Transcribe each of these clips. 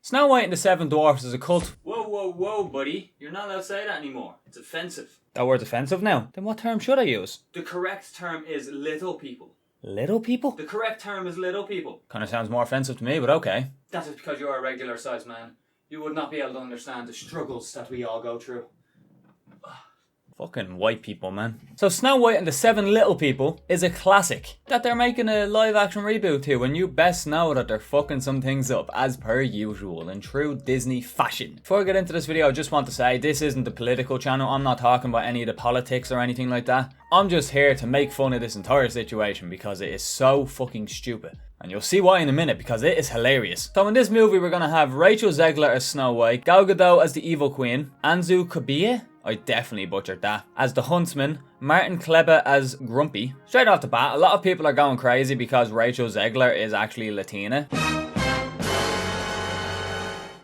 Snow White and the Seven Dwarfs is a cult. Whoa, buddy. You're not allowed to say that anymore. It's offensive. That word's offensive now? Then what term should I use? The correct term is little people. Little people? The correct term is little people. Kinda sounds more offensive to me, but okay. That is because you're a regular sized man. You would not be able to understand the struggles that we all go through. Fucking white people, man. So Snow White and the Seven Little People is a classic that they're making a live action reboot to, and you best know that they're fucking some things up as per usual in true Disney fashion. Before I get into this video, I just want to say this isn't the political channel. I'm not talking about any of the politics or anything like that. I'm just here to make fun of this entire situation because it is so fucking stupid. And you'll see why in a minute, because it is hilarious. So in this movie, we're going to have Rachel Zegler as Snow White, Gal Gadot as the Evil Queen, Anzu Kabir, I definitely butchered that, as the Huntsman, Martin Kleber as Grumpy. Straight off the bat, a lot of people are going crazy because Rachel Zegler is actually Latina.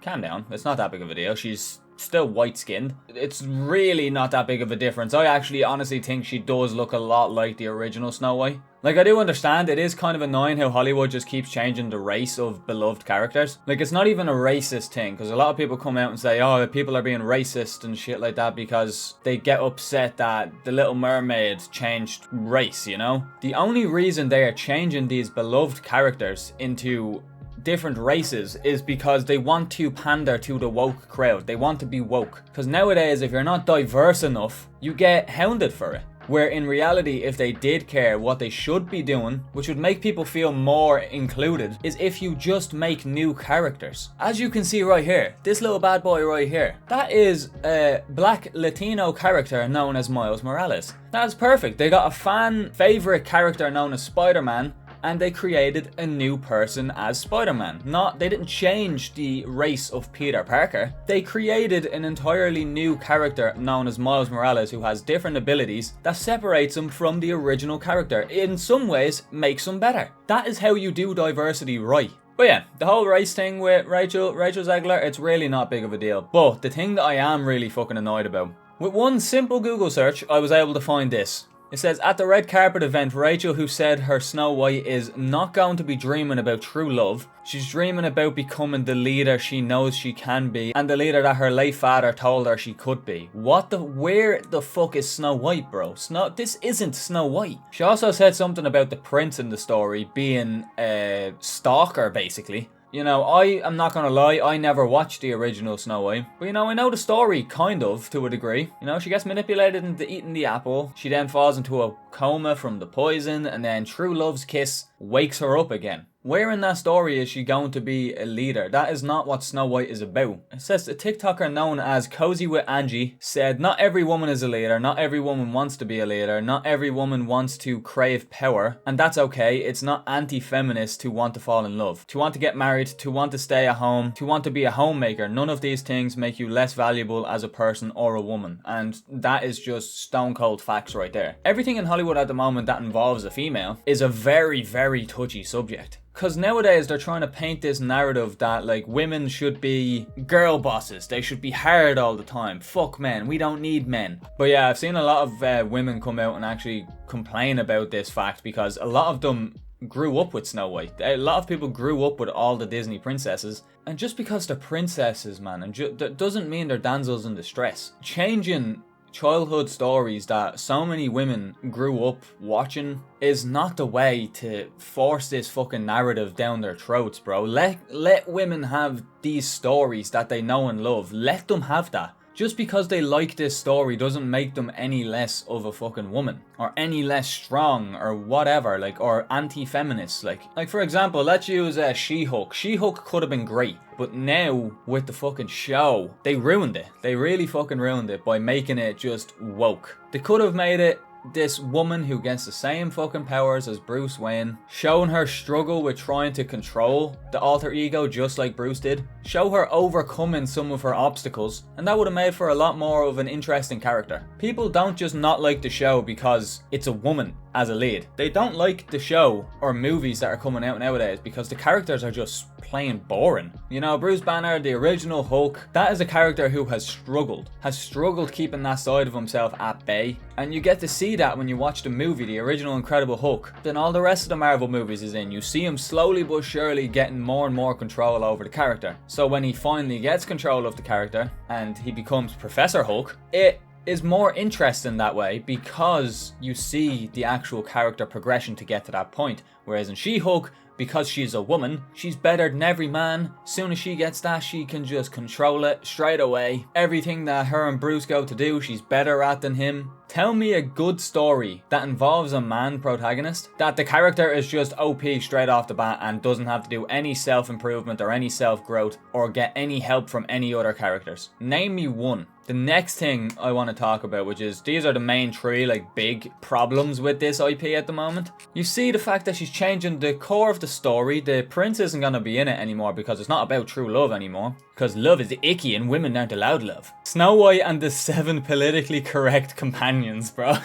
Calm down, it's not that big of a deal. She's still white skinned. It's really not that big of a difference. I actually honestly think she does look a lot like the original Snow White. Like, I do understand it is kind of annoying how Hollywood just keeps changing the race of beloved characters. Like, it's not even a racist thing, because a lot of people come out and say, oh, people are being racist and shit like that because they get upset that the Little Mermaid changed race, you know? The only reason they are changing these beloved characters into different races is because they want to pander to the woke crowd. They want to be woke. Because nowadays, if you're not diverse enough, you get hounded for it. Where in reality, if they did care, what they should be doing, which would make people feel more included, is if you just make new characters. As you can see right here, this little bad boy right here, that is a black Latino character known as Miles Morales. That's perfect. They got a fan favorite character known as Spider-Man, and they created a new person as Spider-Man. They didn't change the race of Peter Parker. They created an entirely new character known as Miles Morales who has different abilities that separates him from the original character. In some ways, makes him better. That is how you do diversity right. But yeah, the whole race thing with Rachel Zegler, it's really not big of a deal. But the thing that I am really fucking annoyed about, with one simple Google search, I was able to find this. It says, at the red carpet event, Rachel, who said her Snow White is not going to be dreaming about true love, she's dreaming about becoming the leader she knows she can be, and the leader that her late father told her she could be. Where the fuck is Snow White, bro? This isn't Snow White. She also said something about the prince in the story being a stalker, basically. You know, I am not gonna lie, I never watched the original Snow White. But you know, I know the story, kind of, to a degree. You know, she gets manipulated into eating the apple. She then falls into a coma from the poison, and then true love's kiss wakes her up again. Where in that story is she going to be a leader? That is not what Snow White is about. It says a TikToker known as Cozy with Angie said, not every woman is a leader, not every woman wants to be a leader, not every woman wants to crave power, and that's okay. It's not anti-feminist to want to fall in love, to want to get married, to want to stay at home, to want to be a homemaker. None of these things make you less valuable as a person or a woman, and that is just stone cold facts right there. Everything in Hollywood at the moment that involves a female is a very, very touchy subject. Because nowadays they're trying to paint this narrative that like women should be girl bosses, they should be hard all the time, fuck men, we don't need men. But yeah, I've seen a lot of women come out and actually complain about this fact because a lot of them grew up with Snow White. A lot of people grew up with all the Disney princesses, and just because they're princesses, man, that doesn't mean they're damsels in distress. Changing childhood stories that so many women grew up watching is not the way to force this fucking narrative down their throats, bro. Let women have these stories that they know and love. Let them have that. Just because they like this story doesn't make them any less of a fucking woman, or any less strong, or whatever, like, or anti-feminist. Like for example, let's use She-Hulk. She-Hulk could have been great, but now with the fucking show, they ruined it. They really fucking ruined it by making it just woke. They could have made it this woman who gets the same fucking powers as Bruce Wayne, showing her struggle with trying to control the alter ego just like Bruce did, show her overcoming some of her obstacles, and that would have made for a lot more of an interesting character. People don't just not like the show because it's a woman as a lead. They don't like the show or movies that are coming out nowadays because the characters are just plain boring. You know, Bruce Banner, the original Hulk, that is a character who has struggled keeping that side of himself at bay. And you get to see that when you watch the movie, the original Incredible Hulk. Then all the rest of the Marvel movies is in. You see him slowly but surely getting more and more control over the character. So when he finally gets control of the character and he becomes Professor Hulk, it is more interesting that way because you see the actual character progression to get to that point. Whereas in She-Hulk, because she's a woman, she's better than every man. Soon as she gets that, she can just control it straight away. Everything that her and Bruce go to do, she's better at than him. Tell me a good story that involves a man protagonist, that the character is just OP straight off the bat and doesn't have to do any self-improvement or any self-growth or get any help from any other characters. Name me one. The next thing I want to talk about, which is, these are the main three like big problems with this IP at the moment. You see the fact that she's changing the core of the story. The prince isn't going to be in it anymore because it's not about true love anymore. Because love is icky and women aren't allowed love. Snow White and the 7 politically correct companions, bro.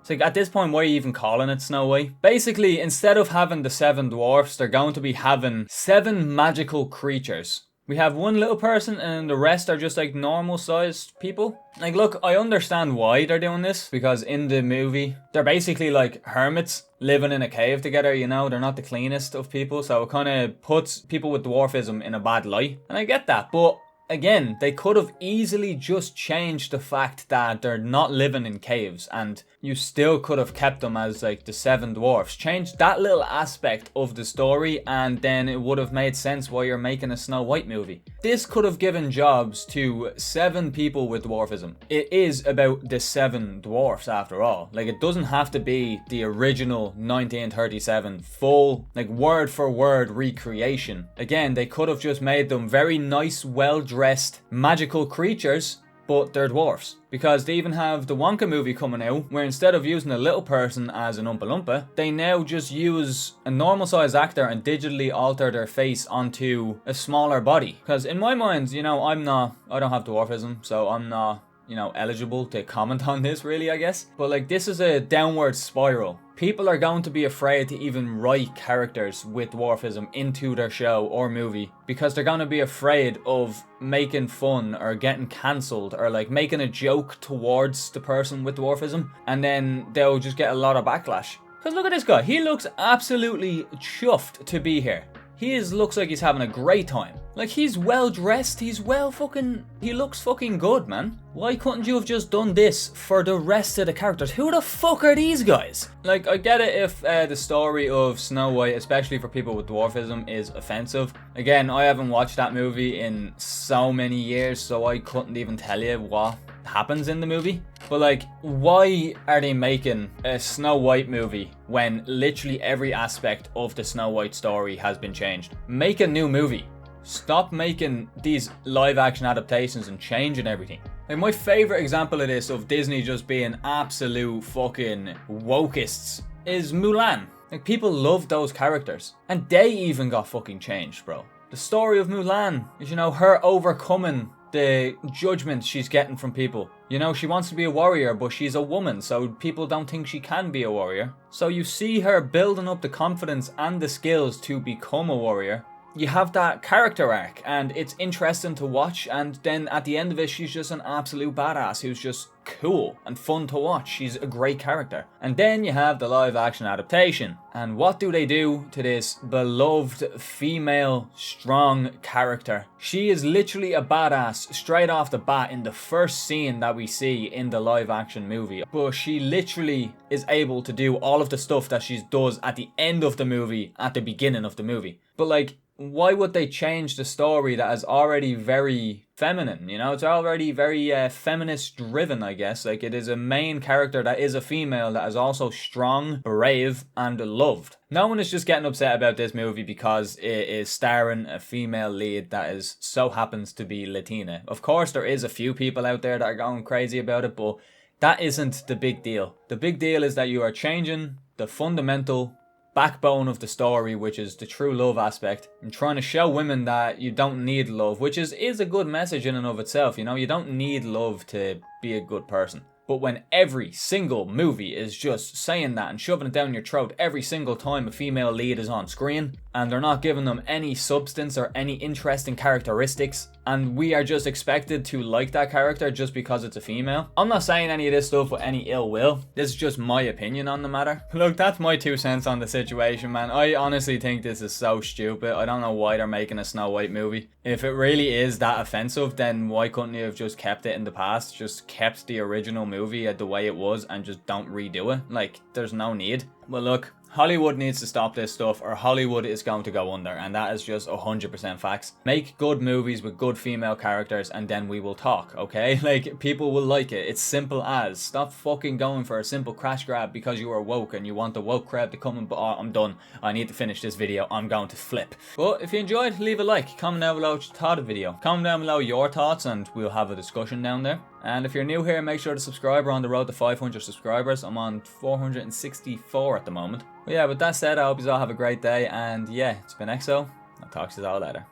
So at this point, why are you even calling it Snow White? Basically, instead of having the 7 dwarfs, they're going to be having 7 magical creatures. We have one little person and the rest are just like normal sized people. Like, look, I understand why they're doing this, because in the movie, they're basically like hermits living in a cave together, you know, they're not the cleanest of people, so it kind of puts people with dwarfism in a bad light. And I get that, but again, they could have easily just changed the fact that they're not living in caves and you still could have kept them as like the 7 dwarfs. Change that little aspect of the story and then it would have made sense why you're making a Snow White movie. This could have given jobs to 7 people with dwarfism. It is about the 7 dwarfs after all. Like, it doesn't have to be the original 1937 full, like, word for word recreation. Again, they could have just made them very nice, well-dressed, magical creatures, but they're dwarfs. Because they even have the Wonka movie coming out, where instead of using a little person as an Oompa Loompa, they now just use a normal sized actor and digitally alter their face onto a smaller body. Because in my mind, you know, I don't have dwarfism, so I'm not, you know, eligible to comment on this really, I guess. But like, this is a downward spiral. People are going to be afraid to even write characters with dwarfism into their show or movie because they're going to be afraid of making fun or getting cancelled or like making a joke towards the person with dwarfism, and then they'll just get a lot of backlash. Because look at this guy, he looks absolutely chuffed to be here. Looks like he's having a great time. Like, he's well dressed, he looks fucking good, man. Why couldn't you have just done this for the rest of the characters? Who the fuck are these guys? Like, I get it if the story of Snow White, especially for people with dwarfism, is offensive. Again, I haven't watched that movie in so many years, so I couldn't even tell you what happens in the movie. But like, why are they making a Snow White movie when literally every aspect of the Snow White story has been changed? Make a new movie. Stop making these live action adaptations and changing everything. Like, my favorite example of this, of Disney just being absolute fucking wokeists, is Mulan. Like, people love those characters and they even got fucking changed, bro. The story of Mulan is, you know, her overcoming the judgment she's getting from people. You know, she wants to be a warrior, but she's a woman, so people don't think she can be a warrior. So you see her building up the confidence and the skills to become a warrior. You have that character arc, and it's interesting to watch, and then at the end of it, she's just an absolute badass who's just cool and fun to watch. She's a great character. And then you have the live action adaptation. And what do they do to this beloved female strong character? She is literally a badass straight off the bat in the first scene that we see in the live action movie. But she literally is able to do all of the stuff that she does at the end of the movie, at the beginning of the movie. But like, why would they change the story that is already very feminine? You know, it's already very feminist driven, I guess. Like, it is a main character that is a female that is also strong, brave, and loved. No one is just getting upset about this movie because it is starring a female lead that is so happens to be Latina. Of course, there is a few people out there that are going crazy about it, but that isn't the big deal. The big deal is that you are changing the fundamental backbone of the story, which is the true love aspect, and trying to show women that you don't need love, which is a good message in and of itself. You know, you don't need love to be a good person. But when every single movie is just saying that and shoving it down your throat every single time a female lead is on screen, and they're not giving them any substance or any interesting characteristics, and we are just expected to like that character just because it's a female. I'm not saying any of this stuff with any ill will. This is just my opinion on the matter. Look, that's my 2 cents on the situation, man. I honestly think this is so stupid. I don't know why they're making a Snow White movie. If it really is that offensive, then why couldn't you have just kept it in the past? Just kept the original movie the way it was and just don't redo it. Like, there's no need. Well, look, Hollywood needs to stop this stuff, or Hollywood is going to go under, and that is just 100% facts. Make good movies with good female characters, and then we will talk, okay? Like, people will like it. It's simple as. Stop fucking going for a simple crash grab because you are woke and you want the woke crowd to come and, oh, I'm done. I need to finish this video. I'm going to flip. But if you enjoyed, leave a like. Comment down below what you thought of the video. Comment down below your thoughts, and we'll have a discussion down there. And if you're new here, make sure to subscribe. We're on the road to 500 subscribers. I'm on 464 at the moment. But yeah, with that said, I hope you all have a great day. And yeah, it's been EXO. I'll talk to you all later.